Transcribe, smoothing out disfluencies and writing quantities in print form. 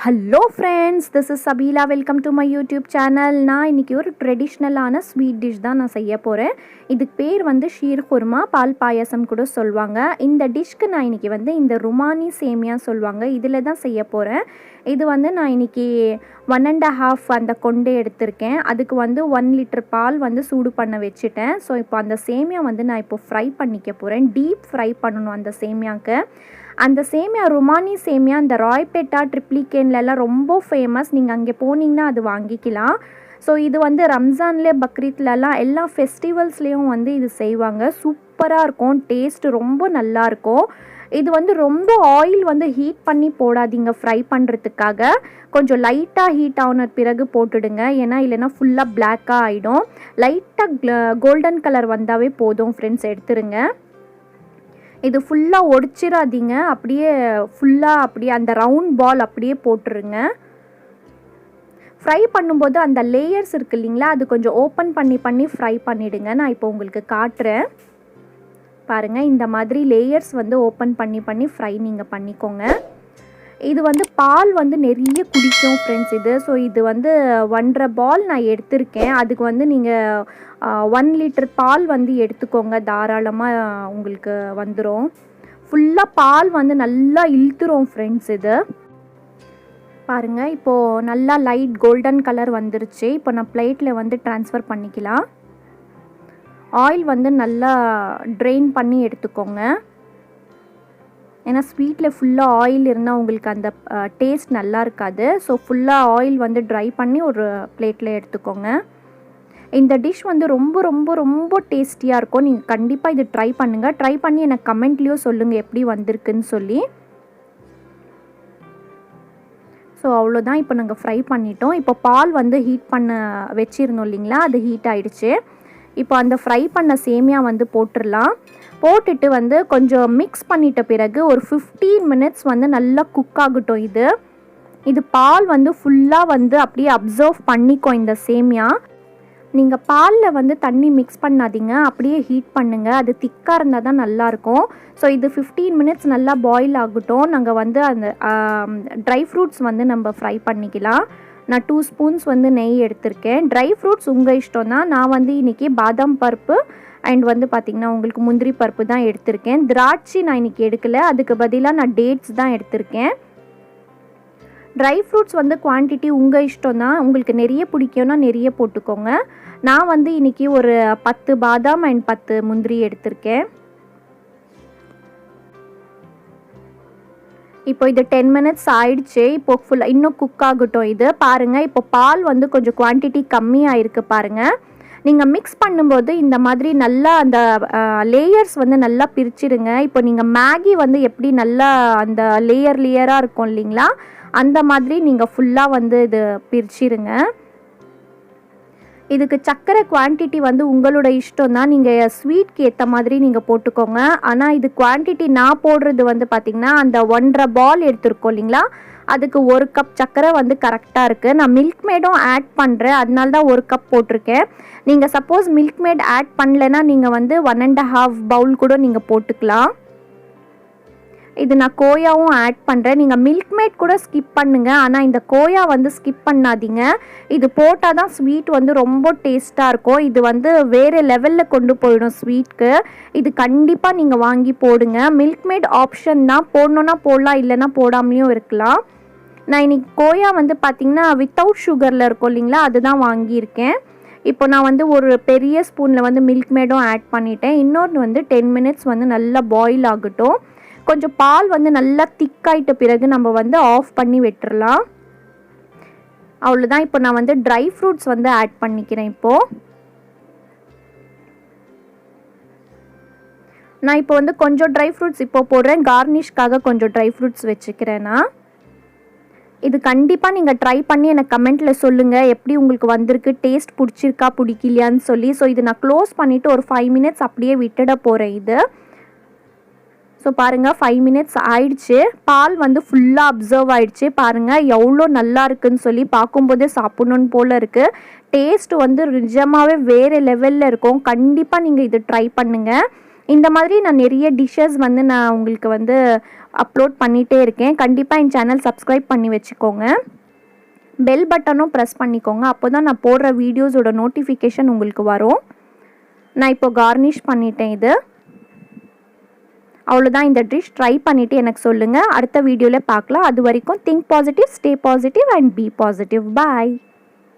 Hello friends, this is Sabila. Welcome to my YouTube channel. நான் இன்னைக்கு ஒரு ட்ரெடிஷ்னலான sweet dish தான் நான் செய்ய போகிறேன். இதுக்கு பேர் வந்து ஷீர் குர்மா, பால் பாயசம் கூட சொல்லுவாங்க. இந்த டிஷ்க்கு நான் இன்னைக்கு வந்து இந்த ருமானி சேமியா சொல்லுவாங்க, இதில் தான் செய்ய போகிறேன். இது வந்து நான் இன்னைக்கு 1.5 அந்த கொண்டை எடுத்திருக்கேன். அதுக்கு வந்து 1 லிட்டர் பால் வந்து சூடு பண்ண வச்சுட்டேன். ஸோ இப்போ அந்த சேமியா வந்து நான் இப்போ ஃப்ரை பண்ணிக்க போகிறேன். டீப் ஃப்ரை பண்ணணும் அந்த சேமியாவுக்கு. அந்த சேமியா ருமானி சேமியா இந்த ராய்பேட்டா ட்ரிப்ளிகேன்லலாம் ரொம்ப ஃபேமஸ். நீங்கள் அங்கே போனீங்கன்னா அது வாங்கிக்கலாம். ஸோ இது வந்து ரம்ஜான்லேயே பக்ரீத்லலாம் எல்லா ஃபெஸ்டிவல்ஸ்லேயும் வந்து இது செய்வாங்க. சூப்பராக இருக்கும், டேஸ்ட்டு ரொம்ப நல்லாயிருக்கும். இது வந்து ரொம்ப ஆயில் வந்து ஹீட் பண்ணி போடாதீங்க ஃப்ரை பண்ணுறதுக்காக. கொஞ்சம் லைட்டாக ஹீட் ஆன பிறகு போட்டுடுங்க, ஏன்னா இல்லைன்னா ஃபுல்லாக பிளாக்காக ஆகிடும். லைட்டாக கோல்டன் கலர் வந்தாவே போதும் ஃப்ரெண்ட்ஸ், எடுத்துருங்க. இது ஃபுல்லாக ஒடிச்சிடாதீங்க, அப்படியே ஃபுல்லாக அப்படியே அந்த ரவுண்ட் பால் அப்படியே போட்டுருங்க. ஃப்ரை பண்ணும்போது அந்த லேயர்ஸ் இருக்குது இல்லைங்களா, அது கொஞ்சம் ஓப்பன் பண்ணி ஃப்ரை பண்ணிவிடுங்க. நான் இப்போ உங்களுக்கு காட்டுறேன் பாருங்கள். இந்த மாதிரி லேயர்ஸ் வந்து ஓப்பன் பண்ணி ஃப்ரை நீங்கள் பண்ணிக்கோங்க. இது வந்து பால் வந்து நிறைய குடிக்கும் ஃப்ரெண்ட்ஸ் இது. ஸோ இது வந்து 1.5 பால் நான் எடுத்திருக்கேன். அதுக்கு வந்து நீங்கள் 1 லிட்டர் பால் வந்து எடுத்துக்கோங்க, தாராளமாக உங்களுக்கு வந்துடும். ஃபுல்லாக பால் வந்து நல்லா இழுத்துரும் ஃப்ரெண்ட்ஸ். இது பாருங்கள், இப்போது நல்லா லைட் கோல்டன் கலர் வந்துருச்சு. இப்போ நான் பிளேட்டில் வந்து ட்ரான்ஸ்ஃபர் பண்ணிக்கலாம். ஆயில் வந்து நல்லா ட்ரெயின் பண்ணி எடுத்துக்கோங்க, ஏன்னா ஸ்வீட்டில் ஃபுல்லாக ஆயில் இருந்தால் உங்களுக்கு அந்த டேஸ்ட் நல்லா இருக்காது. ஸோ ஃபுல்லாக ஆயில் வந்து ட்ரை பண்ணி ஒரு பிளேட்டில் எடுத்துக்கோங்க. இந்த டிஷ் வந்து ரொம்ப ரொம்ப ரொம்ப டேஸ்டியாக இருக்கும். நீங்கள் கண்டிப்பாக இது ட்ரை பண்ணுங்கள். ட்ரை பண்ணி எனக்கு கமெண்ட்லேயும் சொல்லுங்கள் எப்படி வந்திருக்குன்னு சொல்லி. ஸோ அவ்வளோதான், இப்போ நாங்கள் ஃப்ரை பண்ணிட்டோம். இப்போ பால் வந்து ஹீட் பண்ண வச்சுருந்தோம் இல்லைங்களா, அது ஹீட் ஆகிடுச்சு. இப்போ அந்த ஃப்ரை பண்ண சேமியா வந்து போட்டுடலாம். போட்டுட்டு வந்து கொஞ்சம் மிக்ஸ் பண்ணிட்ட பிறகு ஒரு 15 மினிட்ஸ் வந்து நல்லா குக் ஆகட்டும். இது பால் வந்து ஃபுல்லாக வந்து அப்படியே அப்சர்வ் பண்ணிக்கும் இந்த சேமியா. நீங்கள் பாலில் வந்து தண்ணி மிக்ஸ் பண்ணாதீங்க, அப்படியே ஹீட் பண்ணுங்கள். அது திக்காக இருந்தால் தான் நல்லாயிருக்கும். ஸோ இது 15 மினிட்ஸ் நல்லா பாயில் ஆகட்டும். நாங்கள் வந்து அந்த ட்ரை ஃப்ரூட்ஸ் வந்து நம்ம ஃப்ரை பண்ணிக்கலாம். நான் 2 ஸ்பூன்ஸ் வந்து நெய் எடுத்திருக்கேன். ட்ரை ஃப்ரூட்ஸ் உங்கள் இஷ்டம் தான். நான் வந்து இன்றைக்கி பாதாம் பருப்பு அண்ட் வந்து பார்த்திங்கன்னா உங்களுக்கு முந்திரி பருப்பு தான் எடுத்திருக்கேன். திராட்சை நான் இன்றைக்கி எடுக்கலை, அதுக்கு பதிலாக நான் டேட்ஸ் தான் எடுத்திருக்கேன். ட்ரை ஃப்ரூட்ஸ் வந்து குவான்டிட்டி உங்கள் இஷ்டம் தான். உங்களுக்கு நிறைய பிடிக்கும்னா நிறைய போட்டுக்கோங்க. நான் வந்து இன்றைக்கி ஒரு 10 பாதாம் அண்ட் 10 முந்திரி எடுத்திருக்கேன். இப்போ இது 10 மினிட்ஸ் ஆயிடுச்சு. இப்போ ஃபுல்லாக இன்னும் குக் ஆகட்டும். இது பாருங்கள், இப்போ பால் வந்து கொஞ்சம் குவான்டிட்டி கம்மியாக இருக்குது பாருங்கள். நீங்கள் மிக்ஸ் பண்ணும்போது இந்த மாதிரி நல்லா அந்த லேயர்ஸ் வந்து நல்லா பிரிச்சிடுங்க. இப்போ நீங்கள் மேகி வந்து எப்படி நல்லா அந்த லேயராக இருக்கும் இல்லைங்களா, அந்த மாதிரி நீங்கள் ஃபுல்லாக வந்து இது பிரிச்சிடுங்க. இதுக்கு சர்க்கரை குவான்டிட்டி வந்து உங்களோட இஷ்டம் தான். நீங்கள் ஸ்வீட்க்கு ஏற்ற மாதிரி நீங்கள் போட்டுக்கோங்க. ஆனால் இது குவான்டிட்டி நான் போடுறது வந்து பார்த்திங்கன்னா அந்த 1.5 பால் எடுத்துருக்கோம் இல்லைங்களா, அதுக்கு 1 கப் சர்க்கரை வந்து கரெக்டாக இருக்குது. நான் மில்க் மேடும் ஆட் பண்ணுறேன், அதனால தான் 1 கப் போட்டிருக்கேன். நீங்கள் சப்போஸ் மில்க் மேட் ஆட் பண்ணலைன்னா நீங்கள் வந்து 1.5 பவுல் கூட நீங்கள் போட்டுக்கலாம். இது நான் கோயாவும் ஆட் பண்ணுறேன். நீங்கள் மில்க் மேட் கூட ஸ்கிப் பண்ணுங்கள், ஆனால் இந்த கோயா வந்து ஸ்கிப் பண்ணாதீங்க. இது போட்டால் தான் ஸ்வீட் வந்து ரொம்ப டேஸ்ட்டாக இருக்கும். இது வந்து வேறு லெவலில் கொண்டு போயிடும் ஸ்வீட்க்கு. இது கண்டிப்பாக நீங்கள் வாங்கி போடுங்க. மில்க் மேட் ஆப்ஷன் தான், போடணுன்னா போடலாம், இல்லைன்னா போடாமலேயும் இருக்கலாம். நான் இன்றைக்கி கோயா வந்து பார்த்திங்கன்னா வித்தவுட் சுகரில் இருக்கும் இல்லைங்களா, அதுதான் வாங்கியிருக்கேன். இப்போ நான் வந்து ஒரு பெரிய ஸ்பூனில் வந்து மில்க் மேடும் ஆட் பண்ணிட்டேன். இன்னொன்று வந்து 10 மினிட்ஸ் வந்து நல்லா பாயில் ஆகட்டும். கொஞ்சம் பால் வந்து நல்லா திக்காயிட்ட பிறகு நம்ம வந்து ஆஃப் பண்ணி விட்டுறலாம். அவ்வளோதான். இப்போ நான் வந்து ட்ரை ஃப்ரூட்ஸ் வந்து ஆட் பண்ணிக்கிறேன். இப்போது நான் இப்போ வந்து கொஞ்சம் ட்ரை ஃப்ரூட்ஸ் இப்போ போடுறேன். கார்னிஷ்காக கொஞ்சம் ட்ரை ஃப்ரூட்ஸ் வச்சுக்கிறேன்னா. இது கண்டிப்பாக நீங்கள் ட்ரை பண்ணி எனக்கு கமெண்ட்டில் சொல்லுங்கள் எப்படி உங்களுக்கு வந்திருக்கு, டேஸ்ட் பிடிச்சிருக்கா பிடிக்கலையான்னு சொல்லி. ஸோ இது நான் க்ளோஸ் பண்ணிவிட்டு ஒரு 5 மினிட்ஸ் அப்படியே விட்டுட போகிறேன். இது ஸோ பாருங்கள் 5 மினிட்ஸ் ஆயிடுச்சு. பால் வந்து ஃபுல்லாக அப்சர்வ் ஆகிடுச்சு. பாருங்கள் எவ்வளோ நல்லா இருக்குதுன்னு சொல்லி பார்க்கும்போதே சாப்பிட்ணுன்னு போல் இருக்குது. டேஸ்ட் வந்து நிஜமாகவே வேறு லெவலில் இருக்கும். கண்டிப்பாக நீங்கள் இது ட்ரை பண்ணுங்கள். இந்த மாதிரி நான் நிறைய டிஷ்ஷஸ் வந்து நான் உங்களுக்கு வந்து அப்லோட் பண்ணிகிட்டே இருக்கேன். கண்டிப்பாக என் சேனல் சப்ஸ்கிரைப் பண்ணி வச்சுக்கோங்க. பெல் பட்டனும் ப்ரெஸ் பண்ணிக்கோங்க. அப்போ தான் நான் போடுற வீடியோஸோட நோட்டிஃபிகேஷன் உங்களுக்கு வரும். நான் இப்போ கார்னிஷ் பண்ணிட்டேன். இது அவ்வளோதான். இந்த டிஷ் ட்ரை பண்ணிவிட்டு எனக்கு சொல்லுங்கள். அடுத்த வீடியோவில் பார்க்கலாம். அது வரைக்கும் think positive, stay positive and be positive. Bye.